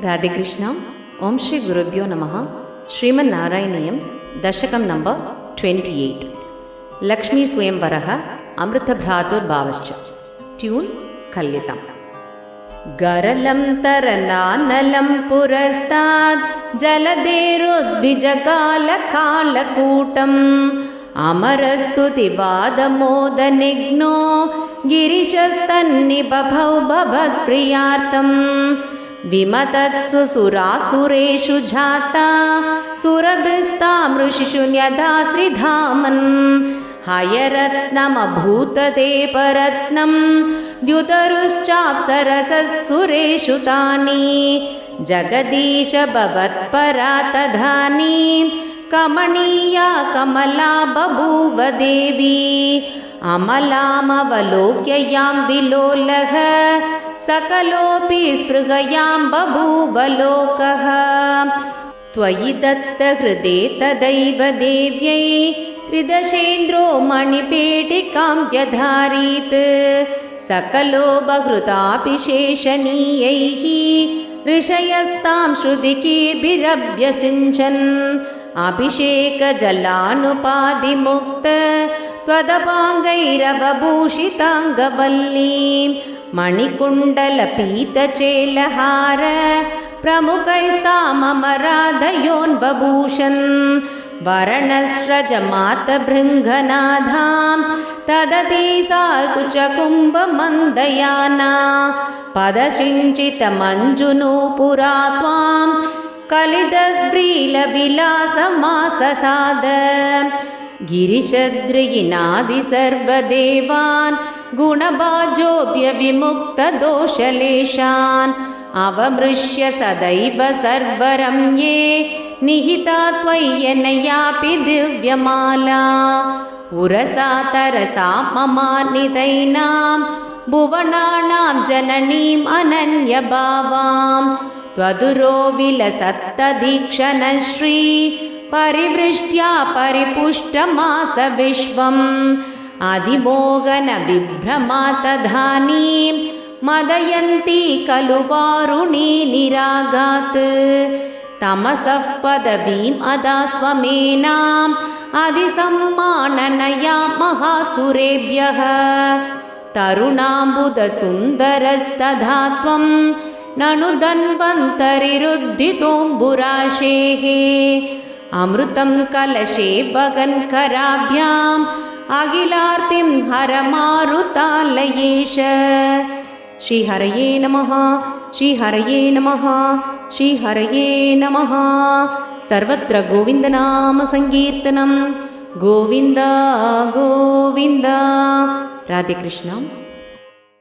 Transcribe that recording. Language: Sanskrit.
రాధేకృష్ణ. ఓం శ్రీ గురుభ్యో నమః. శ్రీమన్నారాయణీయం దశకం నంబర్ 28. లక్ష్మీ స్వయంవరః అమృతభ్రాతుర్భావశ్చ. ట్యూన్ కల్లితం. గరళం తరనానలం పురస్తాద్ జలధేరోద్విజకాలకాలకూటం అమరస్తుతివాదమోదనిఘ్నో గిరిశస్తన్నిబభౌ భవత్ప్రియార్థం విమతత్సు సురాసురేషు జాతా సురభిస్తామృషిషు న్యదాశ్రిధామన్ హయరత్నమభూతదేపరత్నం ద్యుతరుశ్చాప్సరసస్సురేషు తాని జగదీశ భవత్పరా తధాని కమనీయా కమలా బభూవ దేవి అమలామవలోక్య యాం విలోలః సకలోపి స్పృహయాం బభూవ లోకః త్వయి దత్తహృదే తదైవ దేవ్యై త్రిదశేంద్రో మణిపేటికాం వ్యధారీత్ సకలో బహృతాపి శేషనీయైః ఋషయస్తాం శృతికీర్భిరభ్యసించన్ అభిషేకజలానుపాదిముక్త त्वदपाङ्गैरवभूषिताङ्गवल्लीं मणिकुण्डलपीतचेलहार प्रमुखैस्ताममराधयोन्बभूषन् वरणस्रजमातभृङ्गनाधां तदति सा कुचकुम्भमन्दयाना पदसिञ्चितमञ्जुनूपुरा त्वां कलिदव्रीलविलासमाससाद गिरिशद्रियिनादि सर्वदेवान् गुणभाजोऽप्यविमुक्तदोषलेशान् अवमृश्य सदैव सर्वरम्ये निहिता त्वय्यनयापि दिव्यमाला उरसा तरसा ममानितैनां भुवनानां जननीम् अनन्यभावां त्वदुरो विलसत्तदीक्षणश्री परिवृष्ट्या परिपुष्टमास विश्वम् अधिमोगन विभ्रमातधानीं मदयन्ती खलु वारुणी निरागात् तमसः पदवीम् अदास्त्वमेनाम् अधिसम्माननया महासुरेभ्यः तरुणाम्बुदसुन्दरस्तथा त्वं ननु धन्वन्तरिरुद्धितोऽम्बुराशेः अमृतं कलशे भगन्कराभ्याम् अखिलार्तिं हरमारुतालयेश. श्रीहरये नमः. श्रीहरये नमः. श्रीहरये नमः. सर्वत्र गोविन्दनाम संकीर्तनं. गोविन्द गोविन्द. राधेकृष्ण.